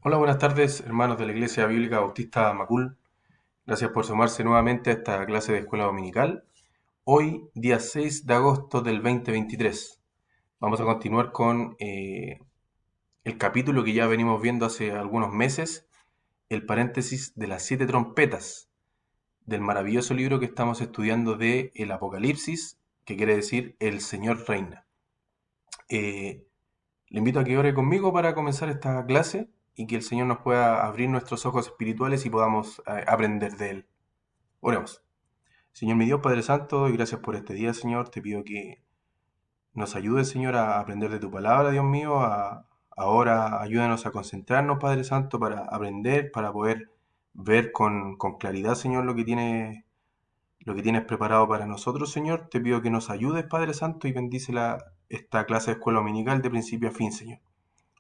Hola, buenas tardes, hermanos de la Iglesia Bíblica Bautista Macul. Gracias por sumarse nuevamente a esta clase de escuela dominical. Hoy, día 6 de agosto del 2023. Vamos a continuar con el capítulo que ya venimos viendo hace algunos meses, el paréntesis de las 7 trompetas, del maravilloso libro que estamos estudiando de el Apocalipsis, que quiere decir El Señor Reina. Eh, Le invito a que ore conmigo para comenzar esta clase y que el Señor nos pueda abrir nuestros ojos espirituales y podamos aprender de Él. Oremos. Señor mi Dios, Padre Santo, doy gracias por este día, Señor. Te pido que nos ayudes, Señor, a aprender de tu palabra, Dios mío. Ahora ayúdanos a concentrarnos, Padre Santo, para aprender, para poder ver con claridad, Señor, lo que tienes preparado para nosotros, Señor. Te pido que nos ayudes, Padre Santo, y bendice esta clase de escuela dominical de principio a fin, Señor.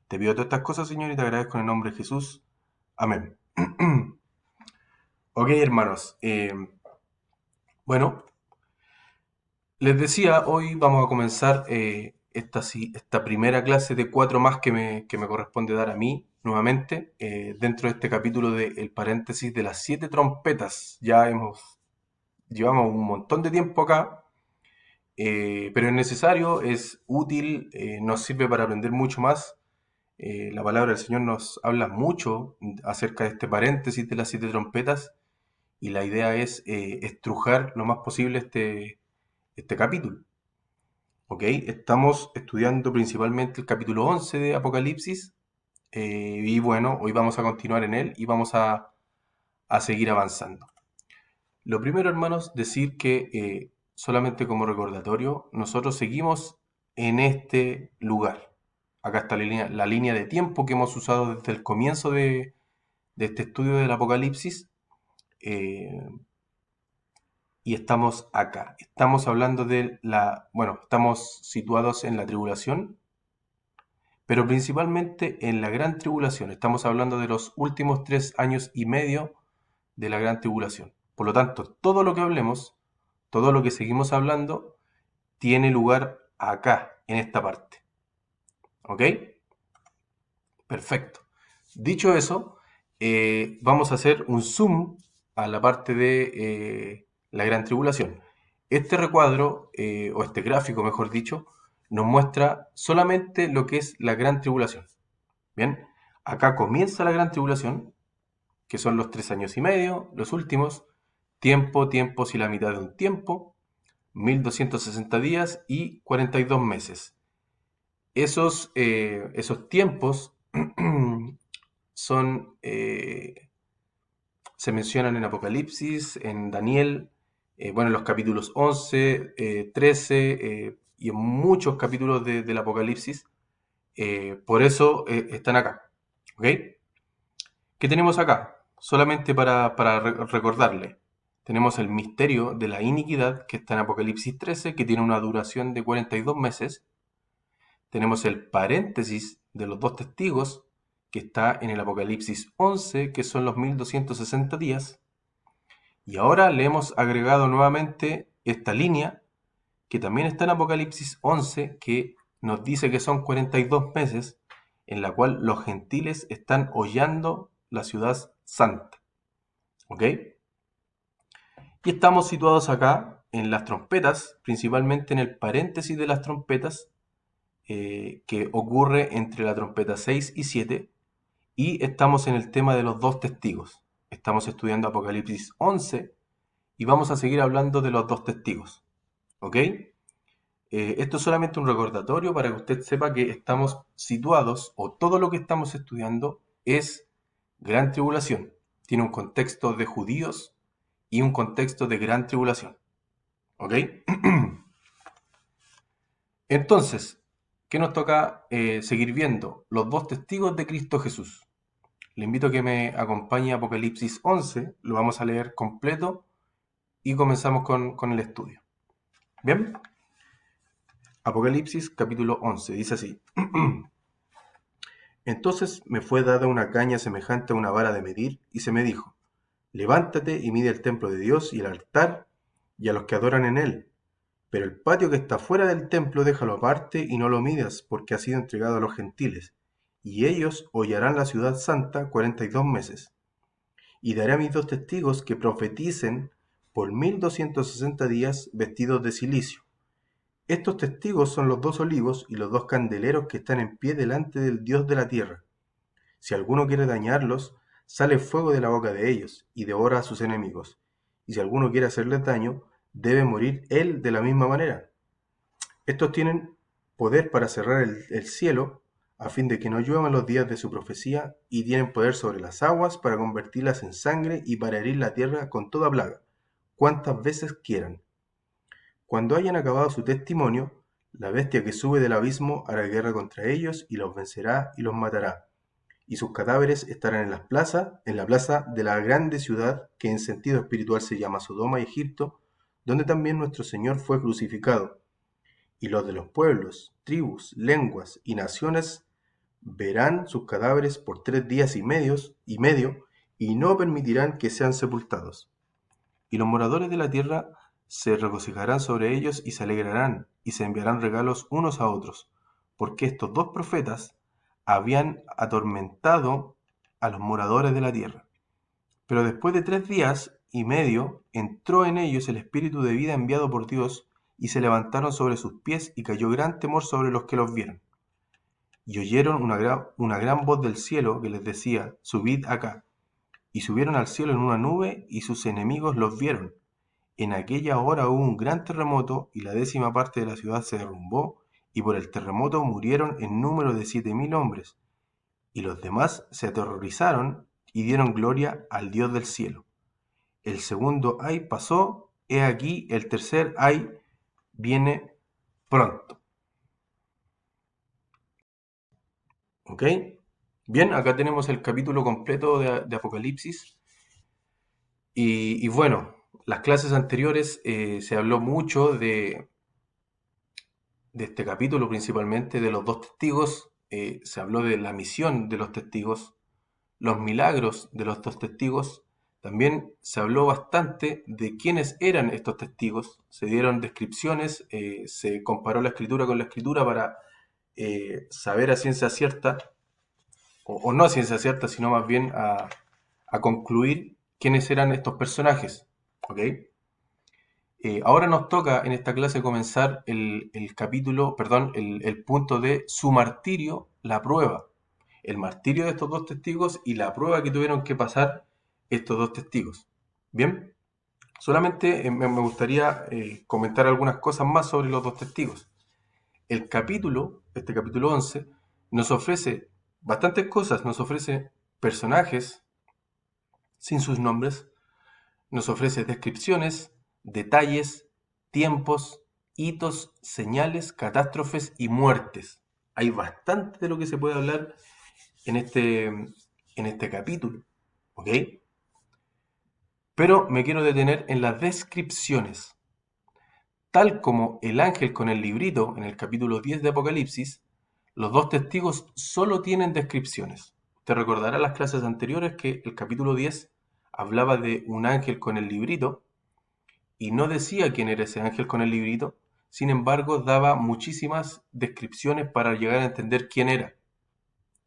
Te pido todas estas cosas, Señor, y te agradezco en el nombre de Jesús. Amén. Ok, hermanos. Bueno, les decía, hoy vamos a comenzar esta primera clase de 4 más que me corresponde dar a mí, nuevamente, dentro de este capítulo del paréntesis de las 7 trompetas. Llevamos un montón de tiempo acá, pero es necesario, es útil, nos sirve para aprender mucho más. La palabra del Señor nos habla mucho acerca de este paréntesis de las 7 trompetas y la idea es estrujar lo más posible este capítulo. ¿Ok? Estamos estudiando principalmente el capítulo 11 de Apocalipsis y bueno, hoy vamos a continuar en él y vamos a seguir avanzando. Lo primero, hermanos, decir que solamente como recordatorio, nosotros seguimos en este lugar. Acá está la línea de tiempo que hemos usado desde el comienzo de este estudio del Apocalipsis. eh, y estamos acá. Estamos hablando bueno, estamos situados en la tribulación, pero principalmente en la gran tribulación. Estamos hablando de los últimos 3 años y medio de la gran tribulación. Por lo tanto, todo lo que hablemos, todo lo que seguimos hablando, tiene lugar acá, en esta parte. ¿Ok? Perfecto. Dicho eso, vamos a hacer un zoom a la parte de la gran tribulación. Este recuadro, o este gráfico, mejor dicho, nos muestra solamente lo que es la gran tribulación. Bien, acá comienza la gran tribulación, que son los 3 años y medio, los últimos, tiempos y la mitad de un tiempo, 1260 días y 42 meses. Esos tiempos son, se mencionan en Apocalipsis, en Daniel, bueno, en los capítulos 11, 13 y en muchos capítulos del Apocalipsis. Por eso están acá. ¿Ok? ¿Qué tenemos acá? Solamente para recordarle. Tenemos el misterio de la iniquidad, que está en Apocalipsis 13, que tiene una duración de 42 meses. Tenemos el paréntesis de los 2 testigos, que está en el Apocalipsis 11, que son los 1260 días. Y ahora le hemos agregado nuevamente esta línea, que también está en Apocalipsis 11, que nos dice que son 42 meses, en la cual los gentiles están hollando la ciudad santa. ¿Ok? Y estamos situados acá en las trompetas, principalmente en el paréntesis de las trompetas, que ocurre entre la trompeta 6 y 7, y estamos en el tema de los 2 testigos. Estamos estudiando Apocalipsis 11 y vamos a seguir hablando de los 2 testigos. ¿Ok? Esto es solamente un recordatorio para que usted sepa que estamos situados, o todo lo que estamos estudiando es gran tribulación. Tiene un contexto de judíos y un contexto de gran tribulación. ¿Ok? Entonces, ¿qué nos toca seguir viendo? Los 2 testigos de Cristo Jesús. Le invito a que me acompañe a Apocalipsis 11, lo vamos a leer completo y comenzamos con el estudio. ¿Bien? Apocalipsis capítulo 11, dice así. Entonces me fue dada una caña semejante a una vara de medir, y se me dijo, levántate y mide el templo de Dios y el altar y a los que adoran en él. Pero el patio que está fuera del templo déjalo aparte y no lo midas, porque ha sido entregado a los gentiles. y ellos hollarán la ciudad santa 42 meses. Y daré a mis 2 testigos que profeticen por 1260 días vestidos de cilicio. Estos testigos son los 2 olivos y los 2 candeleros que están en pie delante del Dios de la tierra. Si alguno quiere dañarlos, sale fuego de la boca de ellos y devora a sus enemigos. Y si alguno quiere hacerles daño, debe morir él de la misma manera. Estos tienen poder para cerrar el cielo a fin de que no lluevan los días de su profecía, y tienen poder sobre las aguas para convertirlas en sangre y para herir la tierra con toda plaga, cuantas veces quieran. Cuando hayan acabado su testimonio, la bestia que sube del abismo hará guerra contra ellos y los vencerá y los matará. Y sus cadáveres estarán en la plaza de la grande ciudad que en sentido espiritual se llama Sodoma y Egipto, donde también nuestro Señor fue crucificado. Y los de los pueblos, tribus, lenguas y naciones verán sus cadáveres por 3 días y medio, y no permitirán que sean sepultados. Y los moradores de la tierra se regocijarán sobre ellos y se alegrarán, y se enviarán regalos unos a otros, porque estos 2 profetas habían atormentado a los moradores de la tierra. Pero después de 3 días y medio entró en ellos el espíritu de vida enviado por Dios, y se levantaron sobre sus pies, y cayó gran temor sobre los que los vieron. Y oyeron una gran voz del cielo que les decía: subid acá. Y subieron al cielo en una nube, y sus enemigos los vieron. En aquella hora hubo un gran terremoto, y la 10ª parte de la ciudad se derrumbó, y por el terremoto murieron en número de 7000 hombres. Y los demás se aterrorizaron y dieron gloria al Dios del cielo. El segundo ay pasó, he aquí el tercer ay viene pronto. ¿Ok? Bien, acá tenemos el capítulo completo de Apocalipsis. Y bueno, las clases anteriores se habló mucho de este capítulo, principalmente de los 2 testigos. Se habló de la misión de los testigos, los milagros de los 2 testigos. También se habló bastante de quiénes eran estos testigos. Se dieron descripciones, se comparó la escritura con la escritura para saber a ciencia cierta, o no a ciencia cierta, sino más bien a concluir quiénes eran estos personajes. ¿Ok? Ahora nos toca en esta clase comenzar el capítulo, perdón, el punto de su martirio, la prueba. El martirio de estos 2 testigos y la prueba que tuvieron que pasar estos 2 testigos. Bien, solamente me gustaría comentar algunas cosas más sobre los 2 testigos. El capítulo, este capítulo 11, nos ofrece bastantes cosas. Nos ofrece personajes sin sus nombres, nos ofrece descripciones, detalles, tiempos, hitos, señales, catástrofes y muertes. Hay bastante de lo que se puede hablar en este capítulo, ¿ok? Pero me quiero detener en las descripciones. Tal como el ángel con el librito en el capítulo 10 de Apocalipsis, los 2 testigos solo tienen descripciones. Te recordará las clases anteriores que el capítulo 10 hablaba de un ángel con el librito y no decía quién era ese ángel con el librito. Sin embargo, daba muchísimas descripciones para llegar a entender quién era,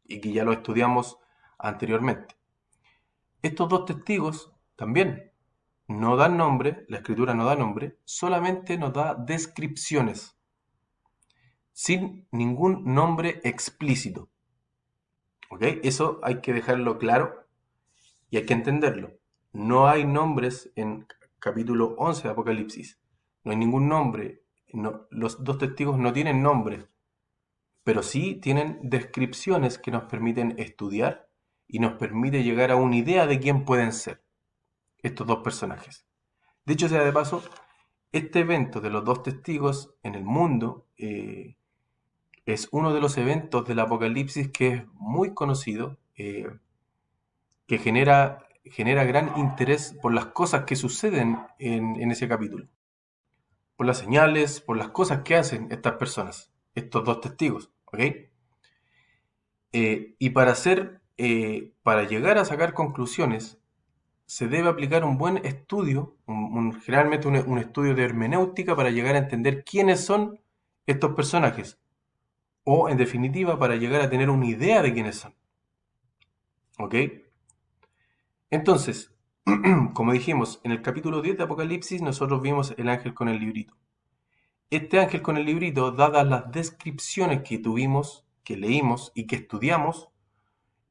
y que ya lo estudiamos anteriormente. Estos 2 testigos también no dan nombre, la escritura no da nombre, solamente nos da descripciones, sin ningún nombre explícito. ¿Ok? Eso hay que dejarlo claro y hay que entenderlo. No hay nombres en capítulo 11 de Apocalipsis. No hay ningún nombre. No, los 2 testigos no tienen nombre, pero sí tienen descripciones que nos permiten estudiar y nos permite llegar a una idea de quién pueden ser estos 2 personajes. Dicho sea de paso, este evento de los 2 testigos en el mundo es uno de los eventos del Apocalipsis que es muy conocido, que genera gran interés por las cosas que suceden en ese capítulo, por las señales, por las cosas que hacen estas personas, estos 2 testigos, ¿ok? Y para llegar a sacar conclusiones, se debe aplicar un buen estudio, generalmente un estudio de hermenéutica, para llegar a entender quiénes son estos personajes. o en definitiva para llegar a tener una idea de quiénes son. ¿Ok? Entonces, como dijimos, en el capítulo 10 de Apocalipsis nosotros vimos el ángel con el librito. Este ángel con el librito, dadas las descripciones que tuvimos, que leímos y que estudiamos,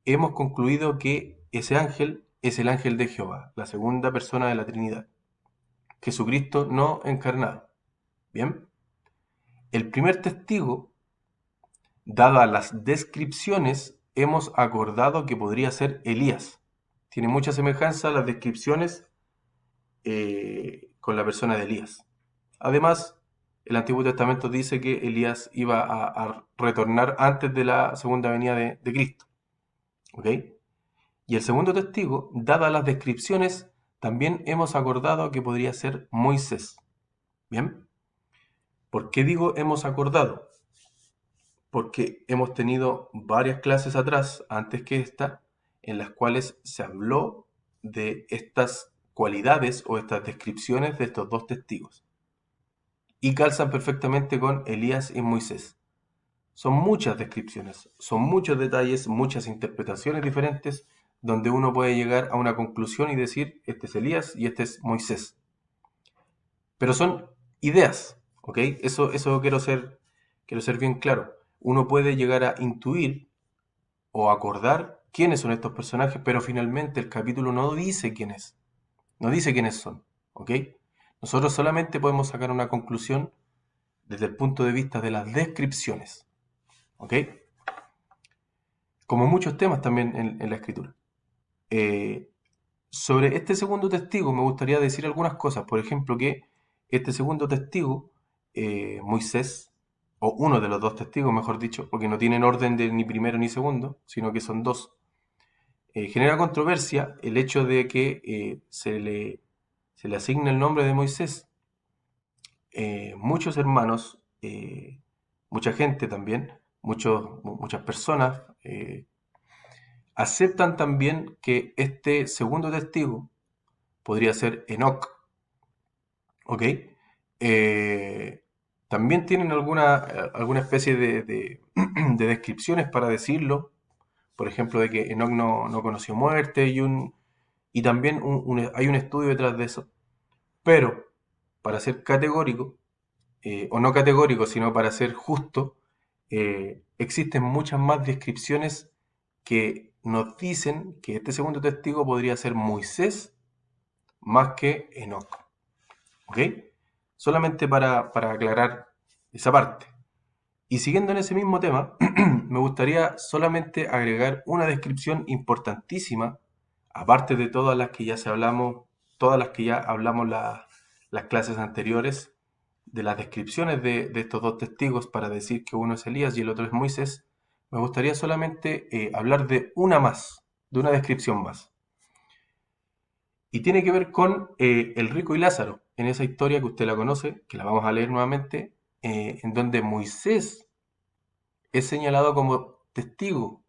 hemos concluido que ese ángel es el ángel de Jehová, la segunda persona de la Trinidad, Jesucristo no encarnado. Bien, el primer testigo, dadas las descripciones, hemos acordado que podría ser Elías. Tiene mucha semejanza a las descripciones con la persona de Elías. Además, el Antiguo Testamento dice que Elías iba a retornar antes de la segunda venida de Cristo. ¿Ok? Y el segundo testigo, dadas las descripciones, también hemos acordado que podría ser Moisés. ¿Bien? ¿Por qué digo hemos acordado? Porque hemos tenido varias clases atrás, antes que esta, en las cuales se habló de estas cualidades o estas descripciones de estos dos testigos. Y calzan perfectamente con Elías y Moisés. Son muchas descripciones, son muchos detalles, muchas interpretaciones diferentes, donde uno puede llegar a una conclusión y decir, este es Elías y este es Moisés. Pero son ideas, ¿ok? Eso quiero ser bien claro. Uno puede llegar a intuir o acordar quiénes son estos personajes, pero finalmente el capítulo no dice quién es, no dice quiénes son, ¿ok? Nosotros solamente podemos sacar una conclusión desde el punto de vista de las descripciones, ¿ok? Como muchos temas también en la escritura. Sobre este segundo testigo me gustaría decir algunas cosas. Por ejemplo, que este segundo testigo, Moisés, o uno de los dos testigos, mejor dicho, porque no tienen orden de ni primero ni segundo, sino que son dos, genera controversia el hecho de que se le asigna el nombre de Moisés. Muchos hermanos, mucha gente también, muchas personas aceptan también que este segundo testigo podría ser Enoc, ¿ok? También tienen alguna especie de descripciones para decirlo, por ejemplo, de que Enoc no conoció muerte y también hay un estudio detrás de eso. Pero, para ser categórico, o no categórico, sino para ser justo, existen muchas más descripciones que nos dicen que este segundo testigo podría ser Moisés más que Enoc. ¿Ok? Solamente para aclarar esa parte. Y siguiendo en ese mismo tema, me gustaría solamente agregar una descripción importantísima, aparte de todas las que ya hablamos las clases anteriores, de las descripciones de estos dos testigos para decir que uno es Elías y el otro es Moisés. Me gustaría solamente hablar de una más, de una descripción más. Y tiene que ver con el rico y Lázaro, en esa historia que usted la conoce, que la vamos a leer nuevamente, en donde Moisés es señalado como testigo,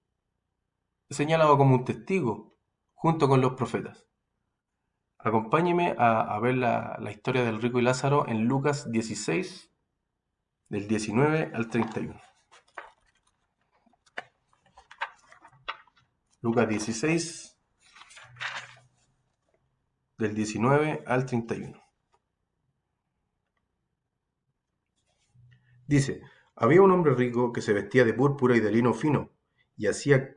es señalado como un testigo, junto con los profetas. Acompáñeme a ver la historia del rico y Lázaro en Lucas 16, del 19 al 31. Lucas 16, del 19 al 31. Dice, había un hombre rico que se vestía de púrpura y de lino fino, y hacía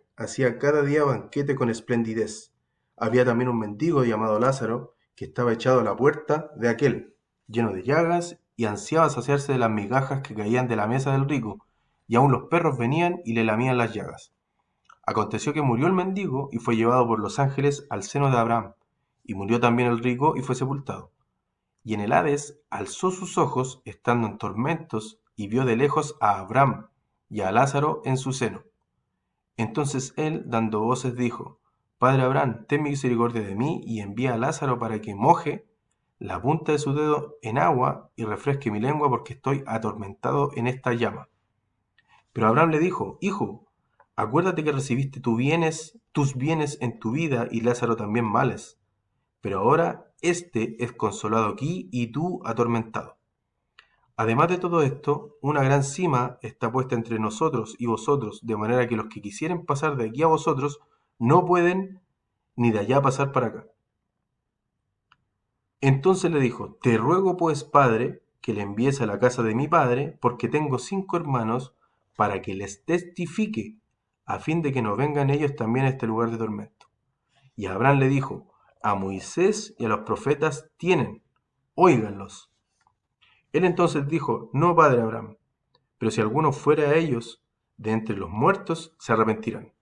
cada día banquete con esplendidez. Había también un mendigo llamado Lázaro, que estaba echado a la puerta de aquel, lleno de llagas, y ansiaba saciarse de las migajas que caían de la mesa del rico, y aun los perros venían y le lamían las llagas. Aconteció que murió el mendigo y fue llevado por los ángeles al seno de Abraham, y murió también el rico y fue sepultado. Y en el Hades alzó sus ojos, estando en tormentos, y vio de lejos a Abraham y a Lázaro en su seno. Entonces él, dando voces, dijo, Padre Abraham, ten misericordia de mí, y envía a Lázaro para que moje la punta de su dedo en agua y refresque mi lengua, porque estoy atormentado en esta llama. Pero Abraham le dijo, Hijo, acuérdate que recibiste tus bienes en tu vida, y Lázaro también males. Pero ahora éste es consolado aquí y tú atormentado. Además de todo esto, una gran cima está puesta entre nosotros y vosotros, de manera que los que quisieren pasar de aquí a vosotros no pueden ni de allá pasar para acá. Entonces le dijo, te ruego pues, padre, que le envíes a la casa de mi padre, porque tengo 5 hermanos, para que les testifique, a fin de que no vengan ellos también a este lugar de tormento. Y Abraham le dijo, a Moisés y a los profetas tienen, óiganlos. Él entonces dijo, no, padre Abraham, pero si alguno fuera a ellos de entre los muertos, se arrepentirán.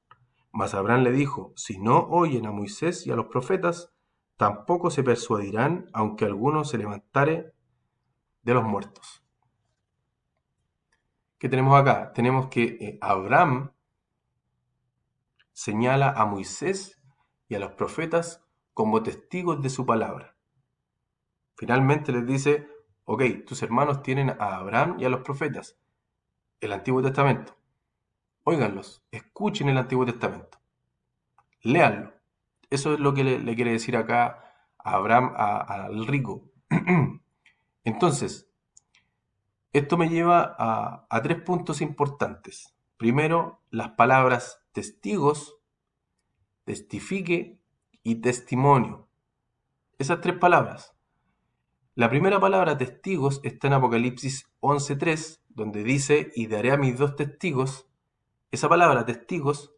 Mas Abraham le dijo, si no oyen a Moisés y a los profetas, tampoco se persuadirán, aunque alguno se levantare de los muertos. ¿Qué tenemos acá? Tenemos que Abraham señala a Moisés y a los profetas como testigos de su palabra. Finalmente les dice, ok, tus hermanos tienen a Abraham y a los profetas, el Antiguo Testamento. Óiganlos, escuchen el Antiguo Testamento, léanlo. Eso es lo que le quiere decir acá a Abraham al rico. Entonces, esto me lleva a 3 puntos importantes. Primero, las palabras testigos, testifique y testimonio. Esas 3 palabras. La primera palabra, testigos, está en Apocalipsis 11:3, donde dice, y daré a mis 2 testigos. Esa palabra, testigos,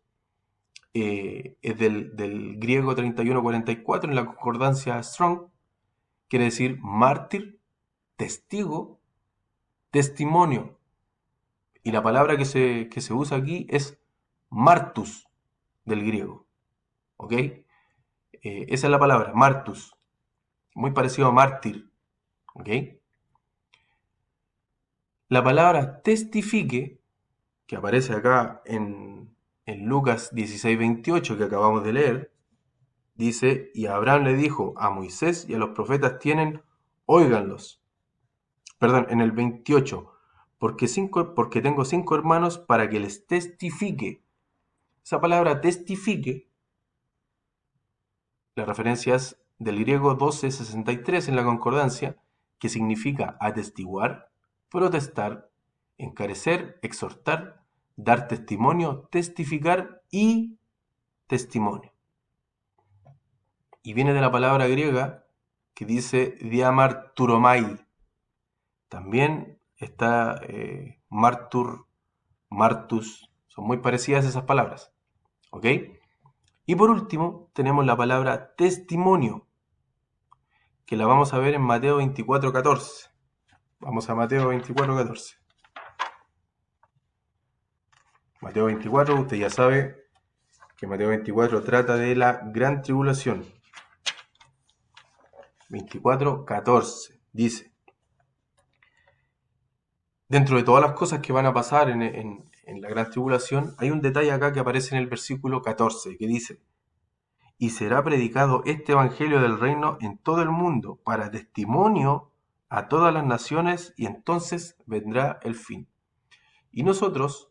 es del griego 3144 en la concordancia Strong, quiere decir mártir, testigo, testimonio. Y la palabra que se usa aquí es martus, del griego. ¿Ok? Esa es la palabra, martus. Muy parecido a mártir. ¿Ok? La palabra testifique, que aparece acá en Lucas 16:28 que acabamos de leer, dice, y Abraham le dijo, a Moisés y a los profetas tienen, óiganlos. Perdón, en el 28, porque tengo 5 hermanos para que les testifique. Esa palabra testifique, la referencia es del griego 12:63 en la concordancia, que significa atestiguar, protestar, encarecer, exhortar, dar testimonio, testificar y testimonio. Y viene de la palabra griega que dice diamarturomai. También está martur, martus, son muy parecidas esas palabras. ¿Ok? Y por último, tenemos la palabra testimonio, que la vamos a ver en Mateo 24:14. Vamos a Mateo 24:14. Mateo 24, usted ya sabe que Mateo 24 trata de la gran tribulación. 24:14 dice, dentro de todas las cosas que van a pasar en la gran tribulación, hay un detalle acá que aparece en el versículo 14, que dice, y será predicado este evangelio del reino en todo el mundo para testimonio a todas las naciones y entonces vendrá el fin. Y nosotros,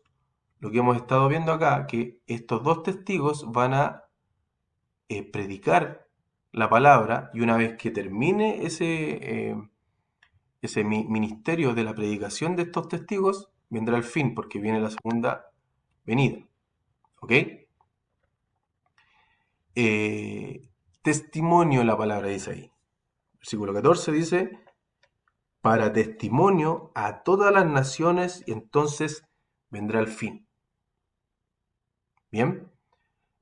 lo que hemos estado viendo acá, que estos 2 testigos van a predicar la palabra y una vez que termine ese ministerio de la predicación de estos testigos, vendrá el fin, porque viene la segunda venida. ¿Ok? Testimonio, la palabra dice ahí. Versículo 14 dice, para testimonio a todas las naciones y entonces vendrá el fin. Bien,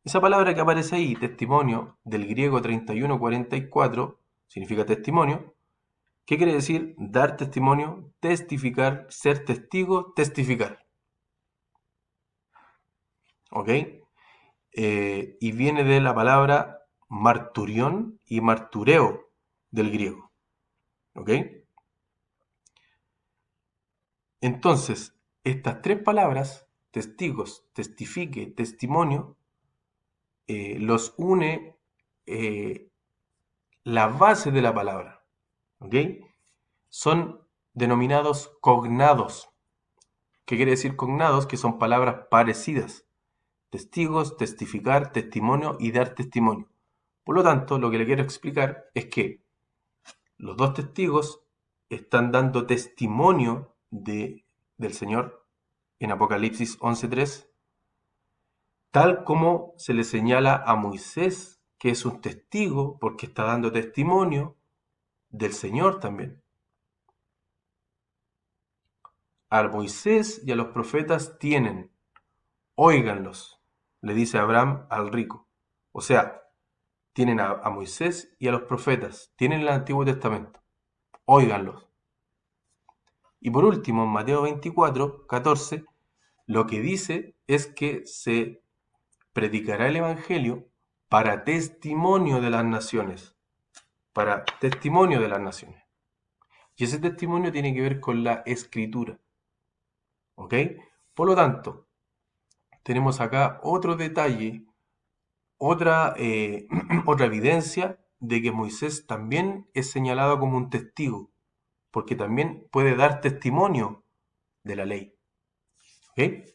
esa palabra que aparece ahí, testimonio, del griego 31:44, significa testimonio. ¿Qué quiere decir? Dar testimonio, testificar, ser testigo, testificar. ¿Ok? Y viene de la palabra marturión y martureo del griego. ¿Ok? Entonces, estas 3 palabras, testigos, testifique, testimonio, los une la base de la palabra. ¿Ok? Son denominados cognados. ¿Qué quiere decir cognados? Que son palabras parecidas. Testigos, testificar, testimonio y dar testimonio. Por lo tanto, lo que le quiero explicar es que los 2 testigos están dando testimonio del Señor en Apocalipsis 11:3, tal como se le señala a Moisés, que es un testigo porque está dando testimonio del Señor también. A Moisés y a los profetas tienen, óiganlos, le dice Abraham al rico. O sea, tienen a Moisés y a los profetas, tienen el Antiguo Testamento, óiganlos. Y por último, en Mateo 24:14, lo que dice es que se predicará el Evangelio para testimonio de las naciones, para testimonio de las naciones. Y ese testimonio tiene que ver con la escritura. ¿Ok? Por lo tanto, tenemos acá otro detalle, otra, otra evidencia de que Moisés también es señalado como un testigo, porque también puede dar testimonio de la ley. ¿Ok?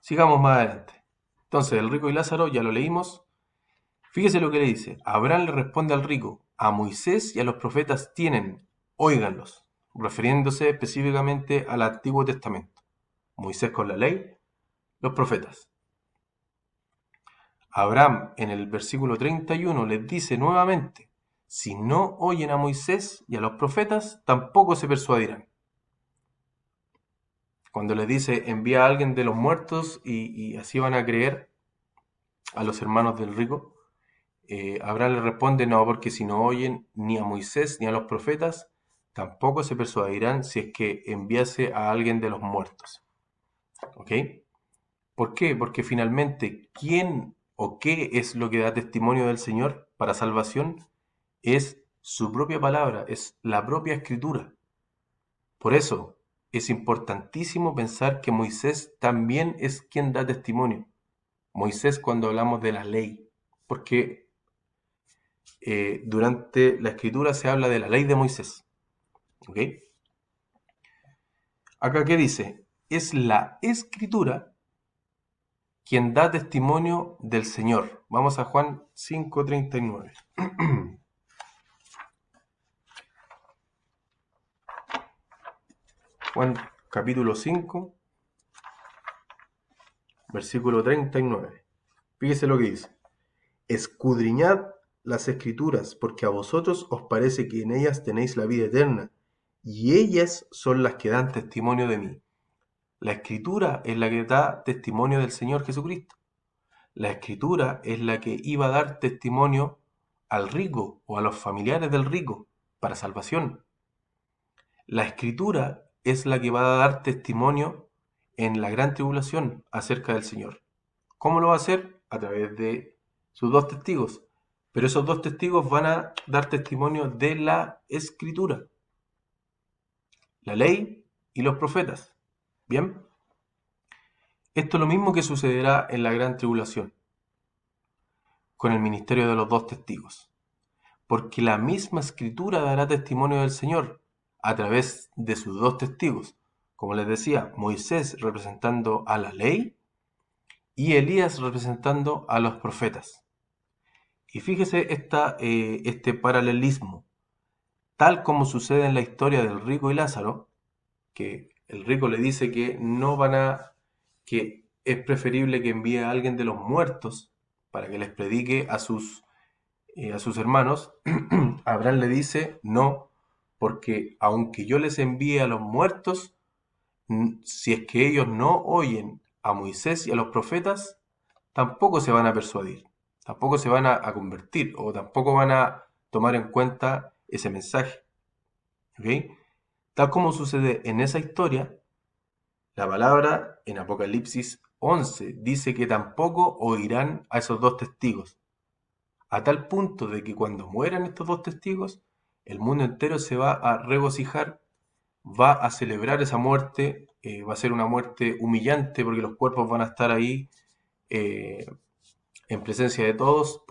Sigamos más adelante. Entonces, el rico y Lázaro ya lo leímos. Fíjese lo que le dice. Abraham le responde al rico, a Moisés y a los profetas tienen, óiganlos, refiriéndose específicamente al Antiguo Testamento. Moisés con la ley, los profetas. Abraham en el versículo 31 les dice nuevamente, si no oyen a Moisés y a los profetas, tampoco se persuadirán. Cuando les dice, envía a alguien de los muertos y así van a creer a los hermanos del rico, Abraham le responde, no, porque si no oyen ni a Moisés ni a los profetas, tampoco se persuadirán si es que enviase a alguien de los muertos. ¿Ok? ¿Por qué? Porque finalmente, ¿quién o qué es lo que da testimonio del Señor para salvación? Es su propia palabra, es la propia escritura. Por eso es importantísimo pensar que Moisés también es quien da testimonio. Moisés cuando hablamos de la ley, porque durante la escritura se habla de la ley de Moisés. ¿Ok? Acá, ¿qué dice? Es la escritura quien da testimonio del Señor. Vamos a Juan 5:39. Juan capítulo 5, versículo 39. Fíjese lo que dice. Escudriñad las escrituras, porque a vosotros os parece que en ellas tenéis la vida eterna, y ellas son las que dan testimonio de mí. La escritura es la que da testimonio del Señor Jesucristo. La escritura es la que iba a dar testimonio al rico o a los familiares del rico para salvación. La escritura es la que va a dar testimonio en la gran tribulación acerca del Señor. ¿Cómo lo va a hacer? A través de sus dos testigos. Pero esos dos testigos van a dar testimonio de la escritura, la ley y los profetas. ¿Bien? Esto es lo mismo que sucederá en la gran tribulación con el ministerio de los dos testigos. Porque la misma escritura dará testimonio del Señor a través de sus dos testigos. Como les decía, Moisés representando a la ley y Elías representando a los profetas. Y fíjese este paralelismo. Tal como sucede en la historia del rico y Lázaro, que el rico le dice que no van que es preferible que envíe a alguien de los muertos para que les predique a sus hermanos, Abraham le dice, no, porque aunque yo les envíe a los muertos, si es que ellos no oyen a Moisés y a los profetas, tampoco se van a persuadir, tampoco se van a convertir o tampoco van a tomar en cuenta ese mensaje. ¿Ok? Tal como sucede en esa historia, la palabra en Apocalipsis 11 dice que tampoco oirán a esos dos testigos, a tal punto de que cuando mueran estos dos testigos, el mundo entero se va a regocijar, va a celebrar esa muerte, va a ser una muerte humillante porque los cuerpos van a estar ahí eh, en presencia de todos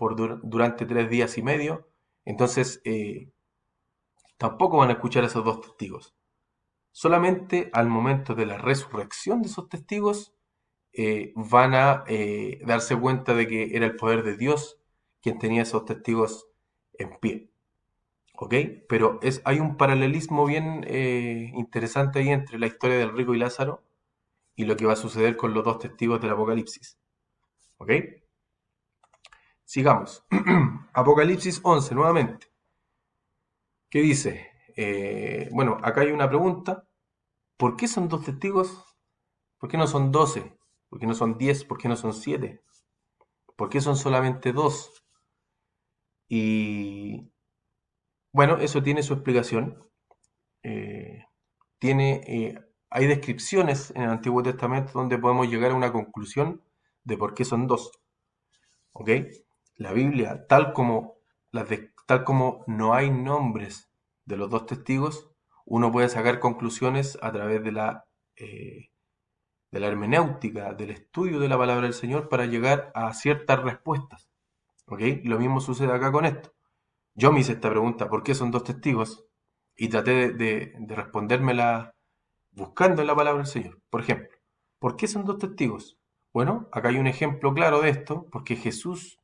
durante 3 días y medio. Entonces, tampoco van a escuchar a esos dos testigos. Solamente al momento de la resurrección de esos testigos van a darse cuenta de que era el poder de Dios quien tenía esos testigos en pie. ¿ok? Pero hay un paralelismo bien interesante ahí entre la historia del rico y Lázaro y lo que va a suceder con los dos testigos del Apocalipsis, ¿ok? Sigamos. Apocalipsis 11, nuevamente. ¿Qué dice? Bueno, acá hay una pregunta. ¿Por qué son dos testigos? ¿Por qué no son 12? ¿Por qué no son 10? ¿Por qué no son 7? ¿Por qué son solamente dos? Y bueno, eso tiene su explicación. Eh, hay descripciones en el Antiguo Testamento donde podemos llegar a una conclusión de por qué son dos. ¿Ok? La Biblia, tal como no hay nombres de los dos testigos, uno puede sacar conclusiones a través de la hermenéutica, del estudio de la palabra del Señor para llegar a ciertas respuestas. ¿Ok? Lo mismo sucede acá con esto. Yo me hice esta pregunta, ¿por qué son dos testigos? Y traté de respondérmela buscando en la palabra del Señor. Por ejemplo, ¿por qué son dos testigos? Bueno, acá hay un ejemplo claro de esto, porque Jesús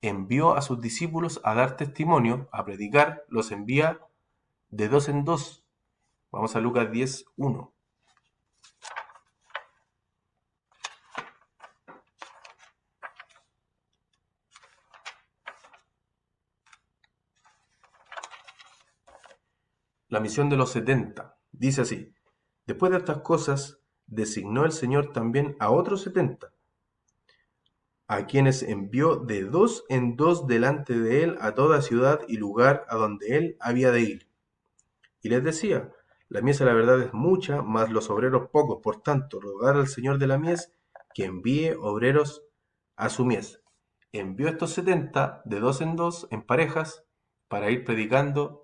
envió a sus discípulos a dar testimonio, a predicar, los envía de dos en dos. Vamos a Lucas 10:1. La misión de los 70. Dice así: después de estas cosas, designó el Señor también a otros 70, a quienes envió de dos en dos delante de él a toda ciudad y lugar a donde él había de ir. Y les decía: la mies a la verdad es mucha, mas los obreros pocos. Por tanto, rogad al Señor de la mies que envíe obreros a su mies. Envió estos 70 de dos en dos, en parejas, para ir predicando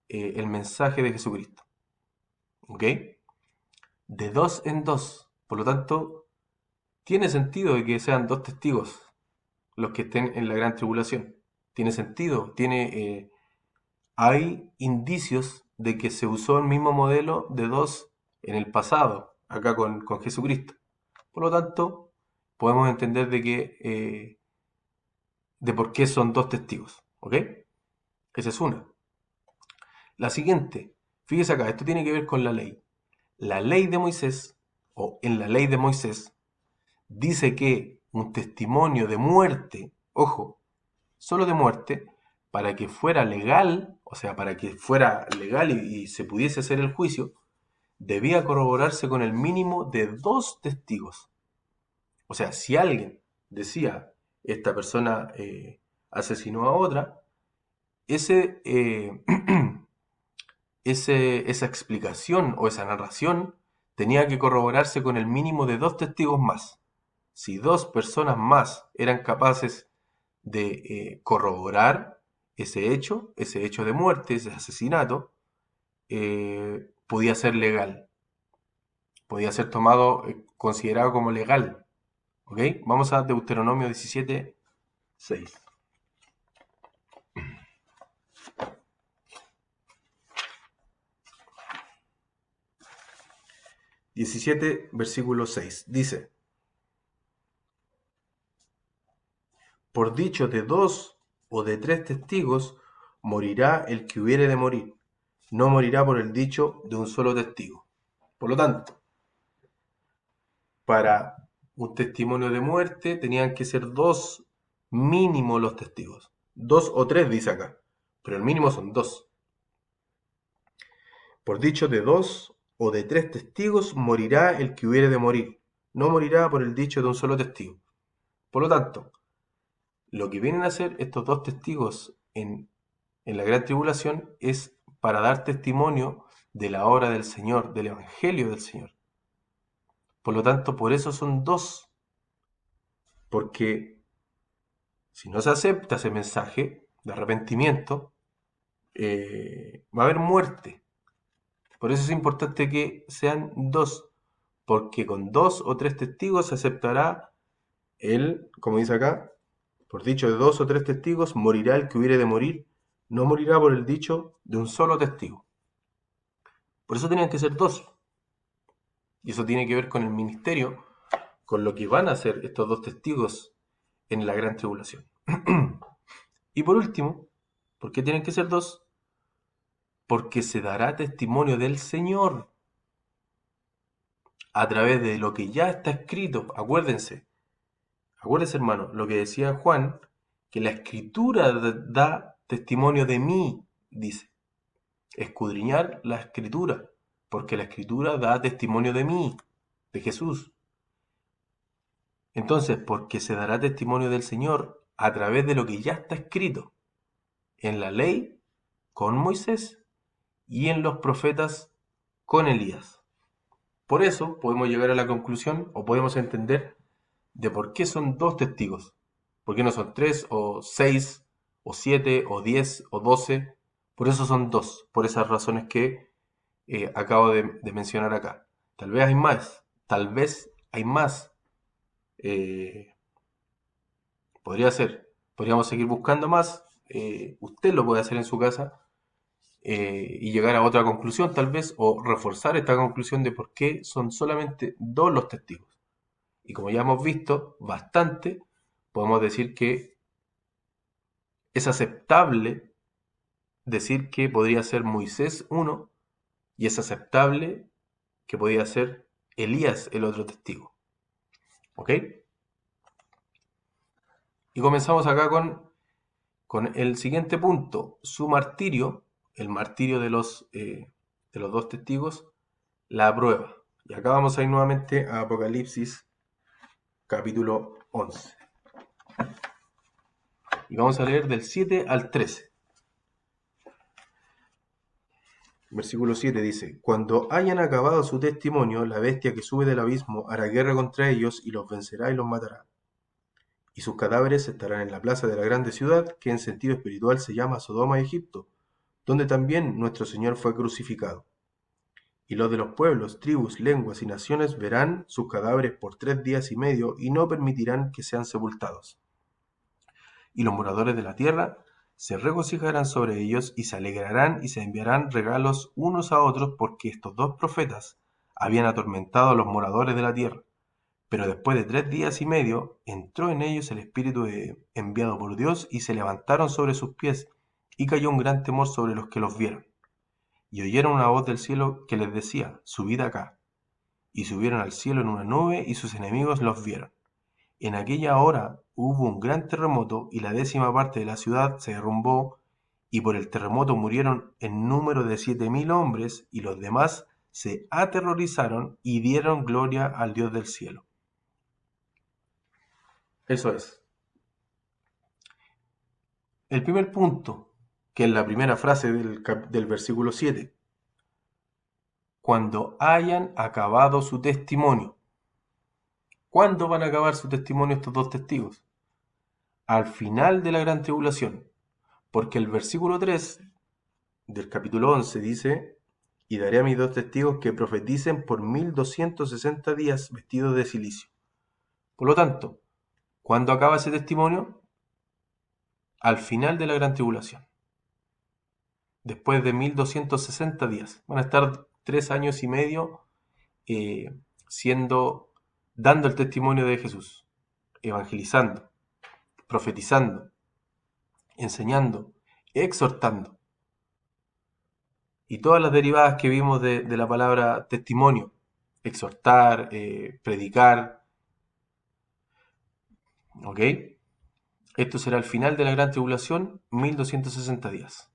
el mensaje de Jesucristo. ¿Ok? De dos en dos. Por lo tanto, tiene sentido de que sean dos testigos los que estén en la gran tribulación. Tiene sentido, hay indicios de que se usó el mismo modelo de dos en el pasado, acá con Jesucristo. Por lo tanto, podemos entender de por qué son dos testigos. ¿Ok? Esa es una. La siguiente, fíjese acá, esto tiene que ver con la ley. La ley de Moisés, o en la ley de Moisés, dice que un testimonio de muerte, ojo, solo de muerte, para que fuera legal, o sea, para que fuera legal y se pudiese hacer el juicio, debía corroborarse con el mínimo de dos testigos. O sea, si alguien decía, esta persona asesinó a otra, ese, esa explicación o esa narración tenía que corroborarse con el mínimo de dos testigos más. Si dos personas más eran capaces de corroborar ese hecho de muerte, ese asesinato, podía ser legal, podía ser tomado, considerado como legal. ¿Ok? Vamos a Deuteronomio 17:6. 17, versículo 6. Dice: por dicho de dos o de tres testigos, morirá el que hubiere de morir. No morirá por el dicho de un solo testigo. Por lo tanto, para un testimonio de muerte tenían que ser dos mínimo los testigos. Dos o tres dice acá, pero el mínimo son dos. Por dicho de dos o de tres testigos morirá el que hubiere de morir. No morirá por el dicho de un solo testigo. Por lo tanto, lo que vienen a hacer estos dos testigos en la gran tribulación es para dar testimonio de la obra del Señor, del Evangelio del Señor. Por lo tanto, por eso son dos, porque si no se acepta ese mensaje de arrepentimiento, va a haber muerte. Por eso es importante que sean dos, porque con dos o tres testigos se aceptará como dice acá, por dicho de dos o tres testigos, morirá el que hubiere de morir, no morirá por el dicho de un solo testigo. Por eso tenían que ser dos. Y eso tiene que ver con el ministerio, con lo que van a hacer estos dos testigos en la gran tribulación. Y por último, ¿por qué tienen que ser dos? porque se dará testimonio del Señor a través de lo que ya está escrito. Acuérdense, hermano, lo que decía Juan, que la escritura da testimonio de mí, dice. Escudriñar la escritura, porque la escritura da testimonio de mí, de Jesús. Entonces, porque se dará testimonio del Señor a través de lo que ya está escrito en la ley con Moisés y en los profetas con Elías. Por eso podemos llegar a la conclusión o podemos entender de por qué son dos testigos. ¿Por qué no son 3 o 6 o 7 o 10 o 12? Por eso son dos, por esas razones que acabo de mencionar acá. Tal vez hay más. eh, podríamos seguir buscando más. Usted lo puede hacer en su casa y llegar a otra conclusión tal vez, o reforzar esta conclusión de por qué son solamente dos los testigos. Y como ya hemos visto bastante, podemos decir que es aceptable decir que podría ser Moisés uno y es aceptable que podría ser Elías el otro testigo. ¿Ok? Y comenzamos acá con el siguiente punto, su martirio, el martirio de los dos testigos, la prueba. Y acá vamos a ir nuevamente a Apocalipsis capítulo 11. Y vamos a leer del 7 al 13. Versículo 7 dice: Cuando hayan acabado su testimonio, la bestia que sube del abismo hará guerra contra ellos y los vencerá y los matará. Y sus cadáveres estarán en la plaza de la grande ciudad, que en sentido espiritual se llama Sodoma y Egipto, donde también nuestro Señor fue crucificado. Y los de los pueblos, tribus, lenguas y naciones verán sus cadáveres por 3 días y medio y no permitirán que sean sepultados. Y los moradores de la tierra se regocijarán sobre ellos y se alegrarán y se enviarán regalos unos a otros, porque estos dos profetas habían atormentado a los moradores de la tierra. Pero después de 3 días y medio entró en ellos el Espíritu enviado por Dios y se levantaron sobre sus pies y cayó un gran temor sobre los que los vieron. Y oyeron una voz del cielo que les decía: subid acá. Y subieron al cielo en una nube y sus enemigos los vieron. En aquella hora hubo un gran terremoto y la 10ª parte de la ciudad se derrumbó, y por el terremoto murieron en número de 7.000 hombres, y los demás se aterrorizaron y dieron gloria al Dios del cielo. Eso es. El primer punto, que es la primera frase del versículo 7, cuando hayan acabado su testimonio. ¿Cuándo van a acabar su testimonio estos dos testigos? Al final de la gran tribulación, porque el versículo 3 del capítulo 11 dice: y daré a mis dos testigos que profeticen por 1260 días vestidos de cilicio. Por lo tanto, ¿cuándo acaba ese testimonio? Al final de la gran tribulación. Después de 1260 días. Van a estar 3 años y medio dando el testimonio de Jesús, evangelizando, profetizando, enseñando, exhortando. Y todas las derivadas que vimos de la palabra testimonio: exhortar, predicar. ¿Ok? Esto será el final de la gran tribulación, 1260 días.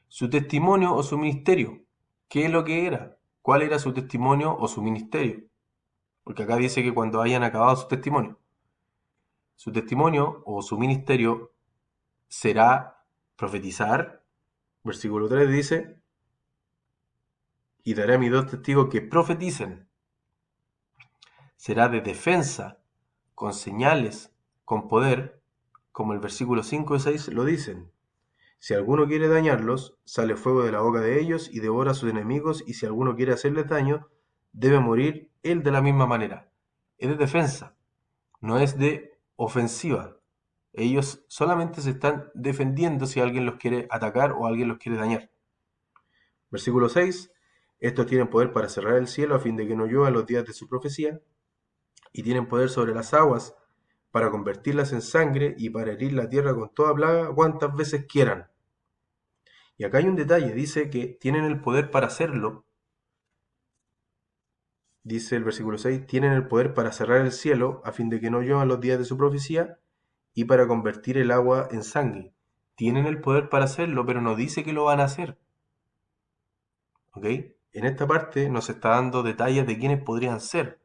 Su testimonio o su ministerio. ¿Qué es lo que era? ¿Cuál era su testimonio o su ministerio? Porque acá dice que cuando hayan acabado su testimonio. Su testimonio o su ministerio será profetizar. Versículo 3 dice: y daré a mis dos testigos que profeticen. Será de defensa, con señales, con poder, como el versículo 5 y 6 lo dicen. Si alguno quiere dañarlos, sale fuego de la boca de ellos y devora a sus enemigos, y si alguno quiere hacerles daño, debe morir él de la misma manera. Es de defensa, no es de ofensiva. Ellos solamente se están defendiendo si alguien los quiere atacar o alguien los quiere dañar. Versículo 6. Estos tienen poder para cerrar el cielo a fin de que no llueva los días de su profecía, y tienen poder sobre las aguas para convertirlas en sangre y para herir la tierra con toda plaga cuantas veces quieran. Y acá hay un detalle, dice que tienen el poder para hacerlo, dice el versículo 6, tienen el poder para cerrar el cielo a fin de que no lluevan los días de su profecía y para convertir el agua en sangre. Tienen el poder para hacerlo, pero no dice que lo van a hacer. ¿Ok? En esta parte nos está dando detalles de quiénes podrían ser,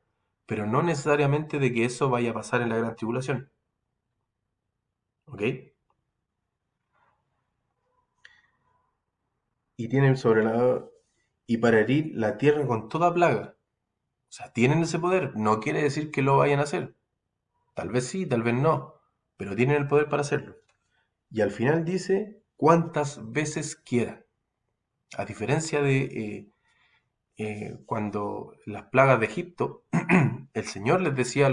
pero no necesariamente de que eso vaya a pasar en la gran tribulación. ¿Ok? Y tienen sobre la... y para herir la tierra con toda plaga. O sea, tienen ese poder. No quiere decir que lo vayan a hacer. Tal vez sí, tal vez no. Pero tienen el poder para hacerlo. Y al final dice cuántas veces quieran. A diferencia de cuando las plagas de Egipto, el Señor les decía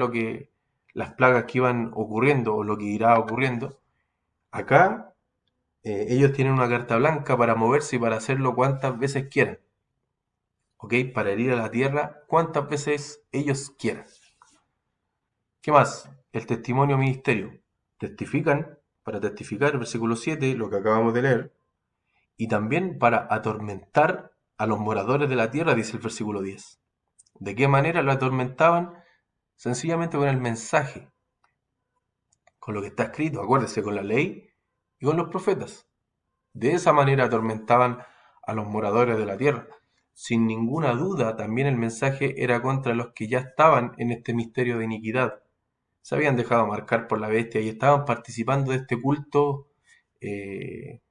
las plagas que iban ocurriendo o lo que irá ocurriendo. Acá ellos tienen una carta blanca para moverse y para hacerlo cuantas veces quieran. ¿Ok? Para herir a la tierra cuantas veces ellos quieran. ¿Qué más? El testimonio ministerio. Testifican, para testificar, versículo 7, lo que acabamos de leer, y también para atormentar a los moradores de la tierra, dice el versículo 10. ¿De qué manera lo atormentaban? Sencillamente con el mensaje, con lo que está escrito, acuérdese, con la ley y con los profetas. De esa manera atormentaban a los moradores de la tierra. Sin ninguna duda, también el mensaje era contra los que ya estaban en este misterio de iniquidad. Se habían dejado marcar por la bestia y estaban participando eh,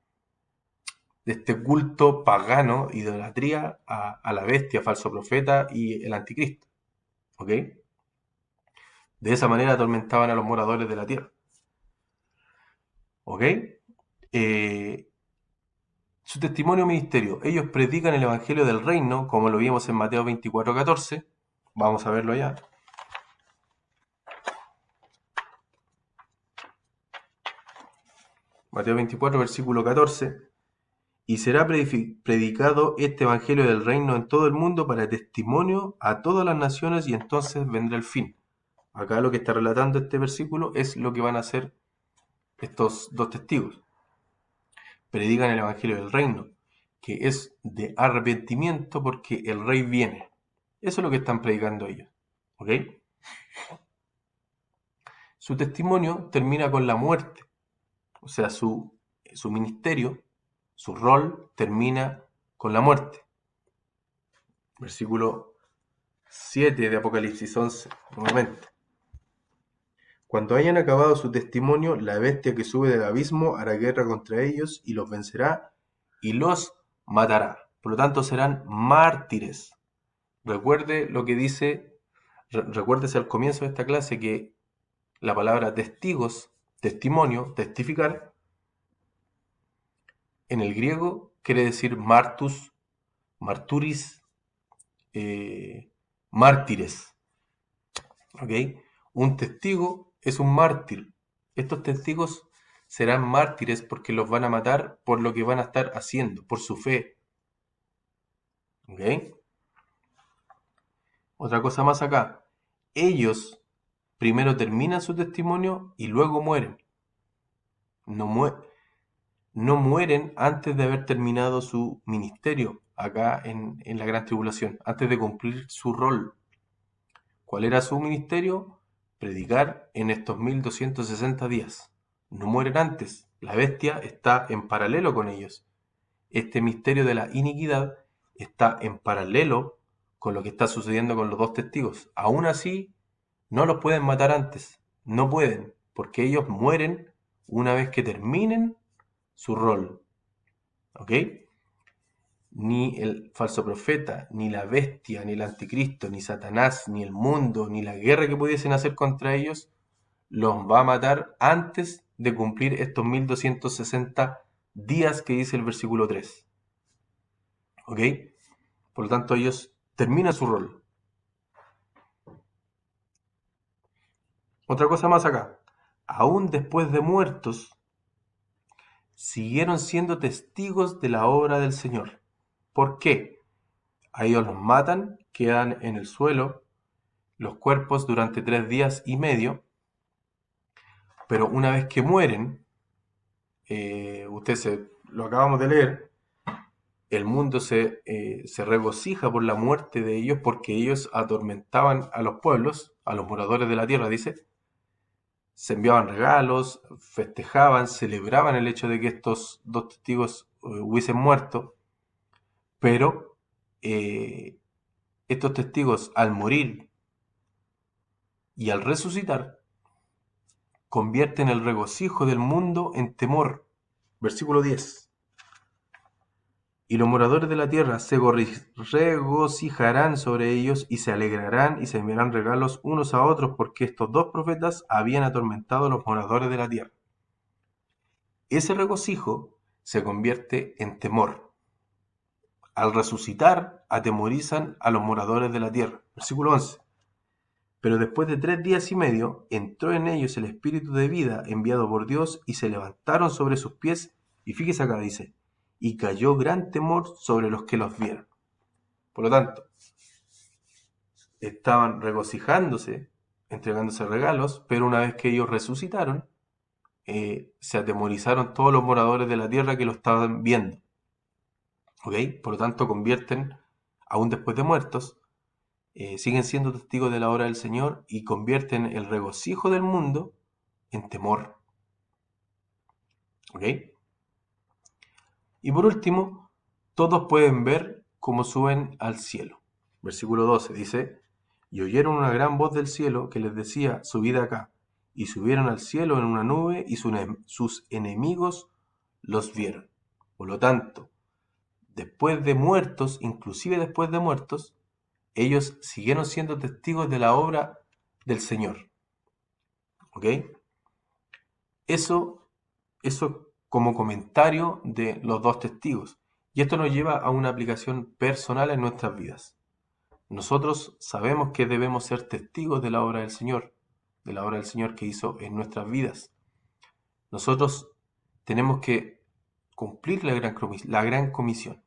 de este culto pagano, idolatría a la bestia, falso profeta y el anticristo. ¿Ok? De esa manera atormentaban a los moradores de la tierra. ¿Ok? Eh, Su testimonio ministerio. Ellos predican el evangelio del reino, como lo vimos en Mateo 24:14. Vamos a verlo allá. Mateo 24, versículo 14. Y será predicado este evangelio del reino en todo el mundo para testimonio a todas las naciones y entonces vendrá el fin. Acá lo que está relatando este versículo es lo que van a hacer estos dos testigos. Predican el evangelio del reino, que es de arrepentimiento porque el rey viene. Eso es lo que están predicando ellos. ¿Ok? Su testimonio termina con la muerte. O sea, su ministerio, su rol termina con la muerte. Versículo 7 de Apocalipsis 11, nuevamente. Cuando hayan acabado su testimonio, la bestia que sube del abismo hará guerra contra ellos y los vencerá y los matará. Por lo tanto, serán mártires. Recuerde lo que dice, recuérdese al comienzo de esta clase que la palabra testigos, testimonio, testificar, en el griego quiere decir martus, marturis, mártires. ¿Ok? Un testigo es un mártir. Estos testigos serán mártires porque los van a matar por lo que van a estar haciendo, por su fe. ¿Ok? Otra cosa más acá. Ellos primero terminan su testimonio y luego mueren. No, no mueren antes de haber terminado su ministerio acá en la gran tribulación, antes de cumplir su rol. ¿Cuál era su ministerio? Predicar en estos 1260 días. No mueren antes. La bestia está en paralelo con ellos. Este misterio de la iniquidad está en paralelo con lo que está sucediendo con los dos testigos. Aún así, no los pueden matar antes. No pueden, porque ellos mueren una vez que terminen su rol. ¿Ok? Ni el falso profeta, ni la bestia, ni el anticristo, ni Satanás, ni el mundo, ni la guerra que pudiesen hacer contra ellos, los va a matar antes de cumplir estos 1260 días que dice el versículo 3. ¿Ok? Por lo tanto, ellos terminan su rol. Otra cosa más acá. Aún después de muertos, siguieron siendo testigos de la obra del Señor. ¿Por qué? A ellos los matan, quedan en el suelo los cuerpos durante 3 días y medio, pero una vez que mueren, lo acabamos de leer, el mundo se regocija por la muerte de ellos porque ellos atormentaban a los pueblos, a los moradores de la tierra, dice, se enviaban regalos, festejaban, celebraban el hecho de que estos dos testigos hubiesen muerto, pero estos testigos al morir y al resucitar convierten el regocijo del mundo en temor. Versículo 10. Y los moradores de la tierra se regocijarán sobre ellos y se alegrarán y se enviarán regalos unos a otros porque estos dos profetas habían atormentado a los moradores de la tierra. Ese regocijo se convierte en temor. Al resucitar, atemorizan a los moradores de la tierra. Versículo 11. Pero después de 3 días y medio, entró en ellos el espíritu de vida enviado por Dios y se levantaron sobre sus pies. Y fíjese acá, dice, y cayó gran temor sobre los que los vieron. Por lo tanto, estaban regocijándose, entregándose regalos, pero una vez que ellos resucitaron, se atemorizaron todos los moradores de la tierra que lo estaban viendo. ¿Ok? Por lo tanto, convierten, aún después de muertos, siguen siendo testigos de la obra del Señor y convierten el regocijo del mundo en temor. ¿Ok? Y por último, todos pueden ver cómo suben al cielo. Versículo 12 dice, y oyeron una gran voz del cielo que les decía, subid acá. Y subieron al cielo en una nube y sus enemigos los vieron. Por lo tanto, después de muertos, inclusive después de muertos, ellos siguieron siendo testigos de la obra del Señor. ¿Ok? Eso como comentario de los dos testigos. Y esto nos lleva a una aplicación personal en nuestras vidas. Nosotros sabemos que debemos ser testigos de la obra del Señor, de la obra del Señor que hizo en nuestras vidas. Nosotros tenemos que cumplir la gran comisión.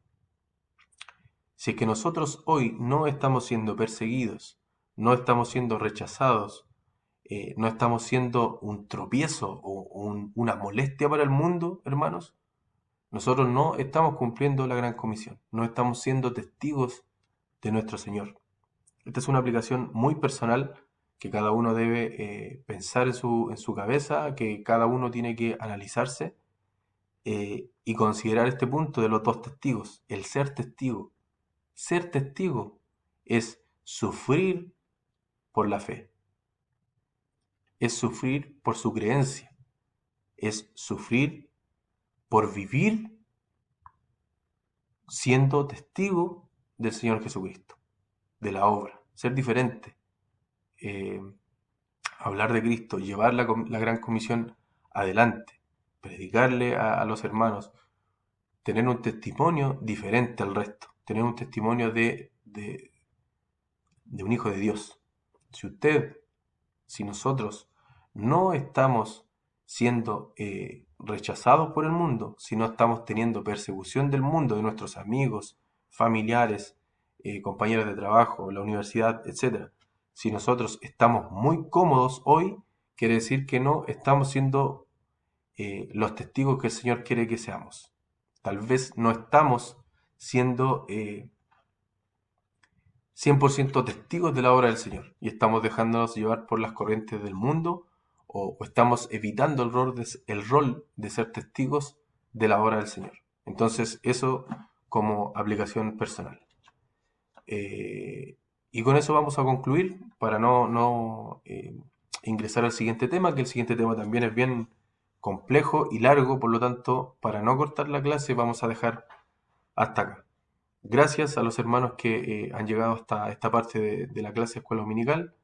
Si es que nosotros hoy no estamos siendo perseguidos, no estamos siendo rechazados, no estamos siendo un tropiezo o una molestia para el mundo, hermanos, nosotros no estamos cumpliendo la gran comisión, no estamos siendo testigos de nuestro Señor. Esta es una aplicación muy personal que cada uno debe pensar en su cabeza, que cada uno tiene que analizarse y considerar este punto de los dos testigos, el ser testigo. Ser testigo es sufrir por la fe, es sufrir por su creencia, es sufrir por vivir siendo testigo del Señor Jesucristo, de la obra, ser diferente, eh, hablar de Cristo, llevar la gran comisión adelante, predicarle a los hermanos, tener un testimonio diferente al resto, tener un testimonio de un hijo de Dios. Si nosotros no estamos siendo rechazados por el mundo, si no estamos teniendo persecución del mundo, de nuestros amigos, familiares, compañeros de trabajo, la universidad, etc. Si nosotros estamos muy cómodos hoy, quiere decir que no estamos siendo los testigos que el Señor quiere que seamos. Tal vez no estamos siendo 100% testigos de la obra del Señor y estamos dejándonos llevar por las corrientes del mundo o estamos evitando el rol de ser testigos de la obra del Señor. Entonces, eso como aplicación personal. Y con eso vamos a concluir para no ingresar al siguiente tema, que el siguiente tema también es bien complejo y largo, por lo tanto, para no cortar la clase vamos a dejar hasta acá. Gracias a los hermanos que han llegado hasta esta parte de la clase Escuela Dominical.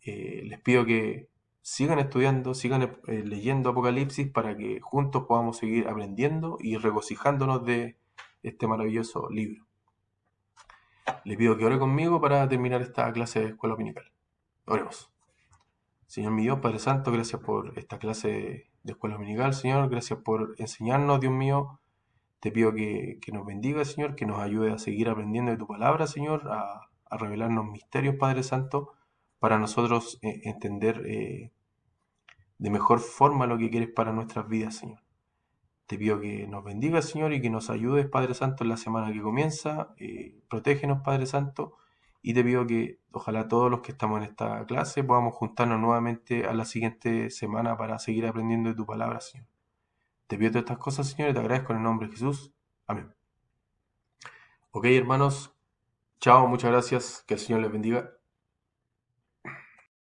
Les pido que sigan estudiando, sigan leyendo Apocalipsis para que juntos podamos seguir aprendiendo y regocijándonos de este maravilloso libro. Les pido que ore conmigo para terminar esta clase de Escuela Dominical. Oremos. Señor mi Dios, Padre Santo, gracias por esta clase de Escuela Dominical, Señor. Gracias por enseñarnos, Dios mío. Te pido que nos bendiga, Señor, que nos ayude a seguir aprendiendo de tu palabra, Señor, a revelarnos misterios, Padre Santo, para nosotros entender de mejor forma lo que quieres para nuestras vidas, Señor. Te pido que nos bendiga, Señor, y que nos ayudes, Padre Santo, en la semana que comienza. Protégenos, Padre Santo, y te pido que ojalá todos los que estamos en esta clase podamos juntarnos nuevamente a la siguiente semana para seguir aprendiendo de tu palabra, Señor. Te pido todas estas cosas, Señor, y te agradezco en el nombre de Jesús. Amén. Ok, hermanos, chao, muchas gracias, que el Señor les bendiga.